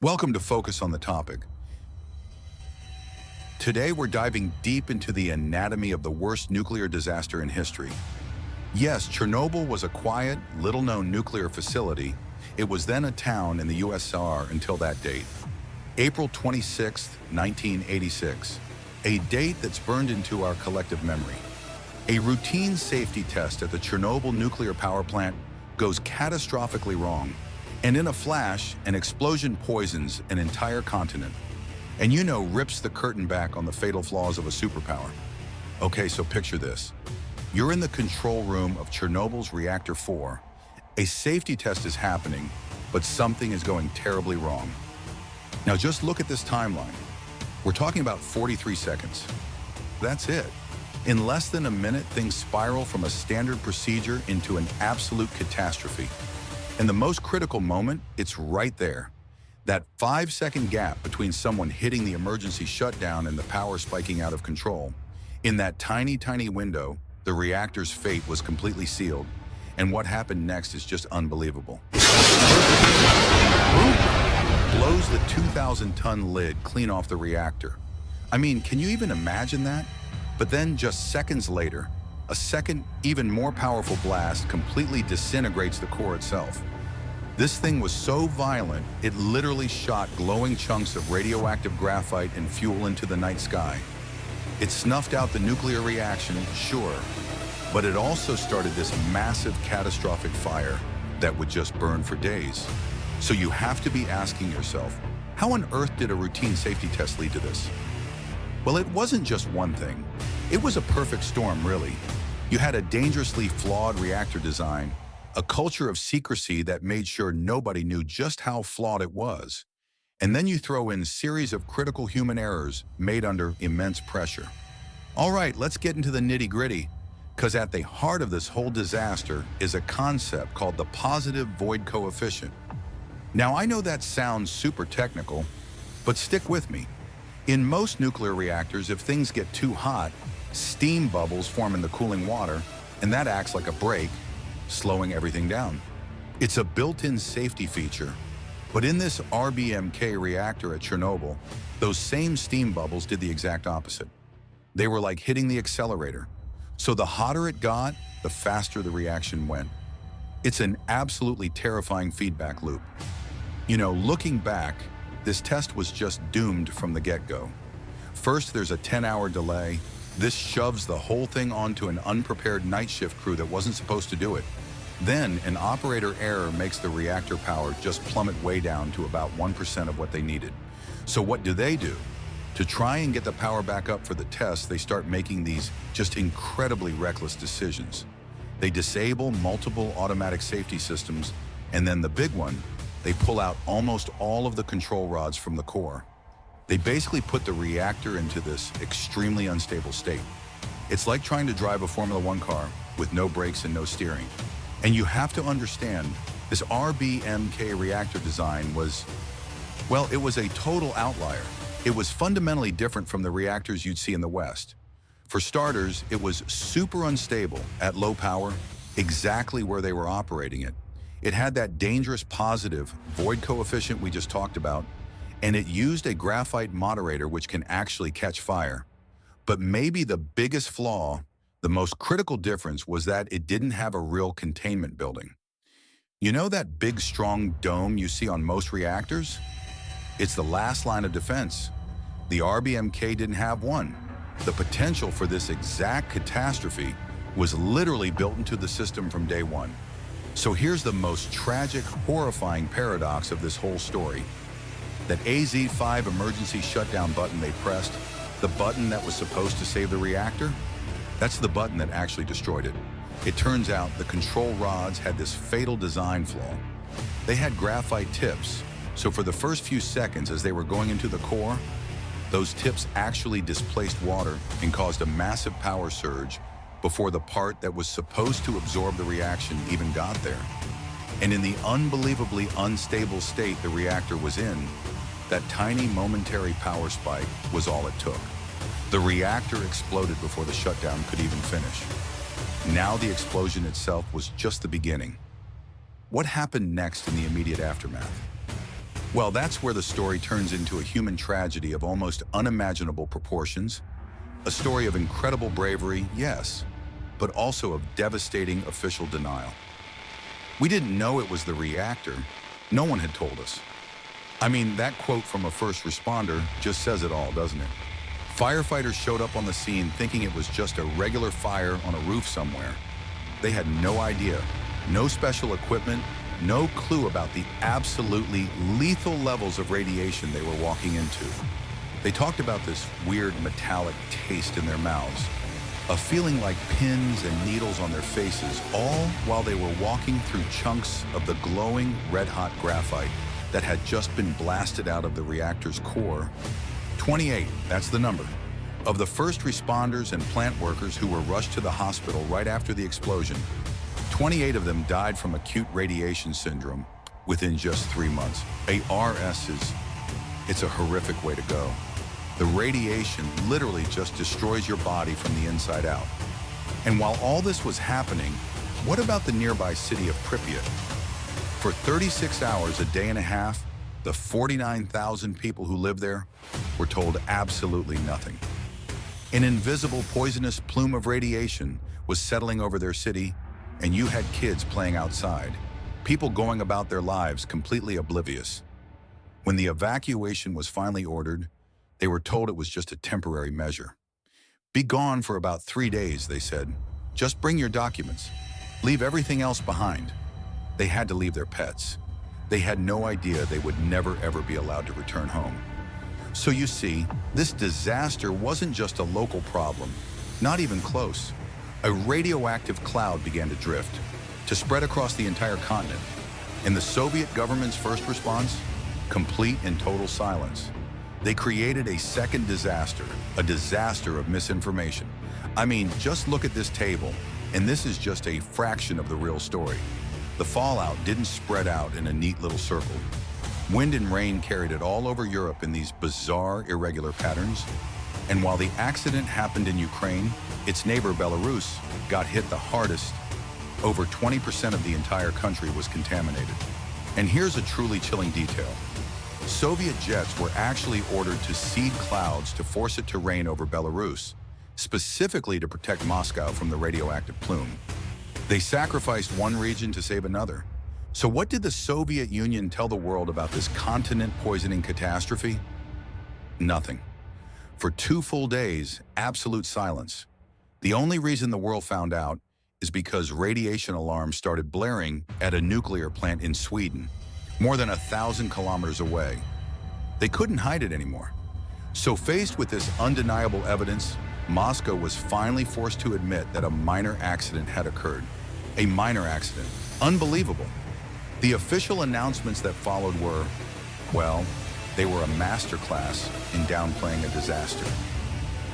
Welcome to Focus on the Topic. Today we're diving deep into the anatomy of the worst nuclear disaster in history. Yes, Chernobyl was a quiet, little-known nuclear facility. It was then a town in the USSR until that date. April 26, 1986. A date that's burned into our collective memory. A routine safety test at the Chernobyl nuclear power plant goes catastrophically wrong. And in a flash, an explosion poisons an entire continent. And rips the curtain back on the fatal flaws of a superpower. Okay, so picture this. You're in the control room of Chernobyl's Reactor 4. A safety test is happening, but something is going terribly wrong. Now just look at this timeline. We're talking about 43 seconds. That's it. In less than a minute, things spiral from a standard procedure into an absolute catastrophe. And the most critical moment, it's right there. That 5-second gap between someone hitting the emergency shutdown and the power spiking out of control. In that tiny, tiny window, the reactor's fate was completely sealed. And what happened next is just unbelievable. Blows the 2,000-ton lid clean off the reactor. I mean, can you even imagine that? But then just seconds later, a second, even more powerful blast completely disintegrates the core itself. This thing was so violent, it literally shot glowing chunks of radioactive graphite and fuel into the night sky. It snuffed out the nuclear reaction, sure, but it also started this massive catastrophic fire that would just burn for days. So you have to be asking yourself, how on earth did a routine safety test lead to this? Well, it wasn't just one thing. It was a perfect storm, really. You had a dangerously flawed reactor design, a culture of secrecy that made sure nobody knew just how flawed it was. And then you throw in a series of critical human errors made under immense pressure. All right, let's get into the nitty-gritty, because at the heart of this whole disaster is a concept called the positive void coefficient. Now, I know that sounds super technical, but stick with me. In most nuclear reactors, if things get too hot, steam bubbles form in the cooling water, and that acts like a brake, slowing everything down. It's a built-in safety feature. But in this RBMK reactor at Chernobyl, those same steam bubbles did the exact opposite. They were like hitting the accelerator. So the hotter it got, the faster the reaction went. It's an absolutely terrifying feedback loop. Looking back, this test was just doomed from the get-go. First, there's a 10-hour delay. This shoves the whole thing onto an unprepared night shift crew that wasn't supposed to do it. Then, an operator error makes the reactor power just plummet way down to about 1% of what they needed. So what do? To try and get the power back up for the test, they start making these just incredibly reckless decisions. They disable multiple automatic safety systems, and then the big one, they pull out almost all of the control rods from the core. They basically put the reactor into this extremely unstable state. It's like trying to drive a Formula One car with no brakes and no steering. And you have to understand, this RBMK reactor design was, well, it was a total outlier. It was fundamentally different from the reactors you'd see in the West. For starters, it was super unstable at low power, exactly where they were operating it. It had that dangerous positive void coefficient we just talked about, and it used a graphite moderator which can actually catch fire. But maybe the biggest flaw, the most critical difference, was that it didn't have a real containment building. You know that big, strong dome you see on most reactors? It's the last line of defense. The RBMK didn't have one. The potential for this exact catastrophe was literally built into the system from day one. So here's the most tragic, horrifying paradox of this whole story. That AZ-5 emergency shutdown button they pressed, the button that was supposed to save the reactor, that's the button that actually destroyed it. It turns out the control rods had this fatal design flaw. They had graphite tips, so for the first few seconds as they were going into the core, those tips actually displaced water and caused a massive power surge before the part that was supposed to absorb the reaction even got there. And in the unbelievably unstable state the reactor was in, that tiny momentary power spike was all it took. The reactor exploded before the shutdown could even finish. Now the explosion itself was just the beginning. What happened next in the immediate aftermath? Well, that's where the story turns into a human tragedy of almost unimaginable proportions. A story of incredible bravery, yes, but also of devastating official denial. We didn't know it was the reactor. No one had told us. I mean, that quote from a first responder just says it all, doesn't it? Firefighters showed up on the scene thinking it was just a regular fire on a roof somewhere. They had no idea, no special equipment, no clue about the absolutely lethal levels of radiation they were walking into. They talked about this weird metallic taste in their mouths, a feeling like pins and needles on their faces, all while they were walking through chunks of the glowing red-hot graphite that had just been blasted out of the reactor's core. 28, that's the number, of the first responders and plant workers who were rushed to the hospital right after the explosion. 28 of them died from acute radiation syndrome within just 3 months. ARS it's a horrific way to go. The radiation literally just destroys your body from the inside out. And while all this was happening, what about the nearby city of Pripyat? For 36 hours, a day and a half, the 49,000 people who live there were told absolutely nothing. An invisible poisonous plume of radiation was settling over their city, and you had kids playing outside, people going about their lives completely oblivious. When the evacuation was finally ordered, they were told it was just a temporary measure. Be gone for about 3 days, they said. Just bring your documents. Leave everything else behind. They had to leave their pets. They had no idea they would never ever be allowed to return home. So you see, this disaster wasn't just a local problem, not even close. A radioactive cloud began to drift, to spread across the entire continent. And the Soviet government's first response? Complete and total silence. They created a second disaster, a disaster of misinformation. I mean, just look at this table, and this is just a fraction of the real story. The fallout didn't spread out in a neat little circle. Wind and rain carried it all over Europe in these bizarre, irregular patterns. And while the accident happened in Ukraine, its neighbor Belarus got hit the hardest. Over 20% of the entire country was contaminated. And here's a truly chilling detail. Soviet jets were actually ordered to seed clouds to force it to rain over Belarus, specifically to protect Moscow from the radioactive plume. They sacrificed one region to save another. So what did the Soviet Union tell the world about this continent-poisoning catastrophe? Nothing. For 2 full days, absolute silence. The only reason the world found out is because radiation alarms started blaring at a nuclear plant in Sweden, more than 1,000 kilometers away. They couldn't hide it anymore. So faced with this undeniable evidence, Moscow was finally forced to admit that a minor accident had occurred. A minor accident. Unbelievable. The official announcements that followed were, well, they were a masterclass in downplaying a disaster.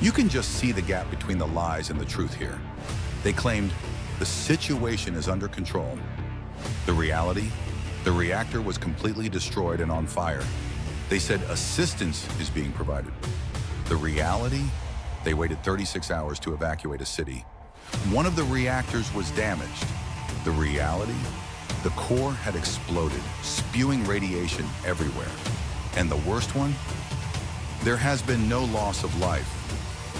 You can just see the gap between the lies and the truth here. They claimed the situation is under control. The reality? The reactor was completely destroyed and on fire. They said assistance is being provided. The reality? They waited 36 hours to evacuate a city. One of the reactors was damaged. The reality? The core had exploded, spewing radiation everywhere. And the worst one? There has been no loss of life,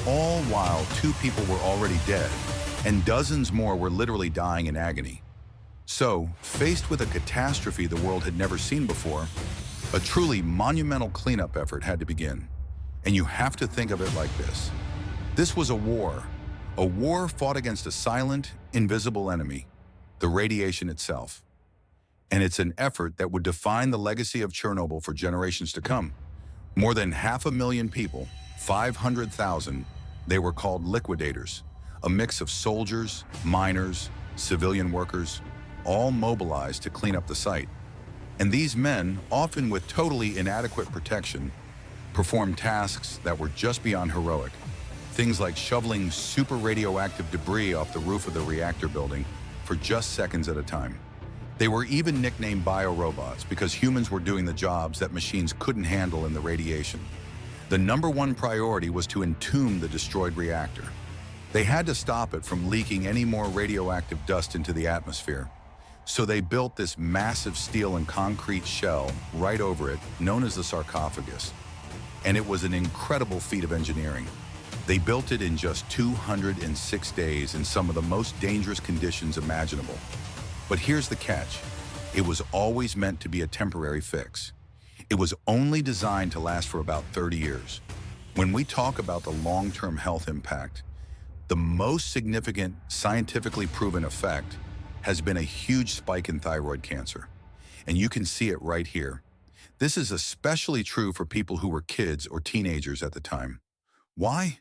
all while 2 people were already dead, and dozens more were literally dying in agony. So, faced with a catastrophe the world had never seen before, a truly monumental cleanup effort had to begin. And you have to think of it like this. This was a war fought against a silent, invisible enemy, the radiation itself. And it's an effort that would define the legacy of Chernobyl for generations to come. More than 500,000 people, 500,000, they were called liquidators, a mix of soldiers, miners, civilian workers, all mobilized to clean up the site. And these men, often with totally inadequate protection, performed tasks that were just beyond heroic. Things like shoveling super radioactive debris off the roof of the reactor building for just seconds at a time. They were even nicknamed biorobots because humans were doing the jobs that machines couldn't handle in the radiation. The #1 priority was to entomb the destroyed reactor. They had to stop it from leaking any more radioactive dust into the atmosphere. So they built this massive steel and concrete shell right over it, known as the sarcophagus. And it was an incredible feat of engineering. They built it in just 206 days in some of the most dangerous conditions imaginable. But here's the catch. It was always meant to be a temporary fix. It was only designed to last for about 30 years. When we talk about the long-term health impact, the most significant scientifically proven effect has been a huge spike in thyroid cancer. And you can see it right here. This is especially true for people who were kids or teenagers at the time. Why?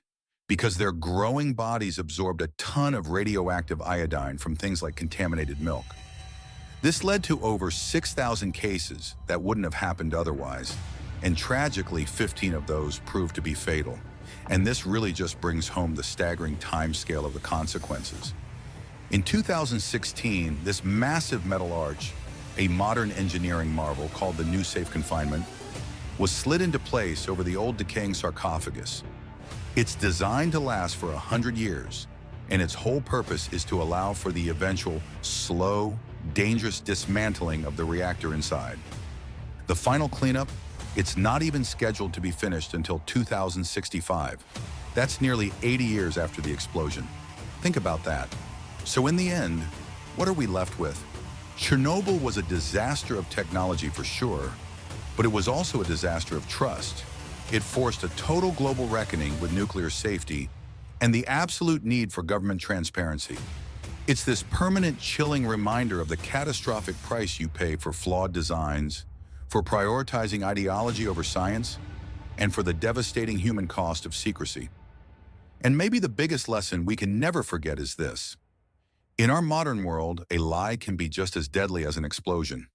Because their growing bodies absorbed a ton of radioactive iodine from things like contaminated milk. This led to over 6,000 cases that wouldn't have happened otherwise, and tragically 15 of those proved to be fatal. And this really just brings home the staggering timescale of the consequences. In 2016, this massive metal arch, a modern engineering marvel called the New Safe Confinement, was slid into place over the old decaying sarcophagus. It's designed to last for 100 years, and its whole purpose is to allow for the eventual, slow, dangerous dismantling of the reactor inside. The final cleanup, it's not even scheduled to be finished until 2065. That's nearly 80 years after the explosion. Think about that. So in the end, what are we left with? Chernobyl was a disaster of technology for sure, but it was also a disaster of trust. It forced a total global reckoning with nuclear safety and the absolute need for government transparency. It's this permanent chilling reminder of the catastrophic price you pay for flawed designs, for prioritizing ideology over science, and for the devastating human cost of secrecy. And maybe the biggest lesson we can never forget is this. In our modern world, a lie can be just as deadly as an explosion.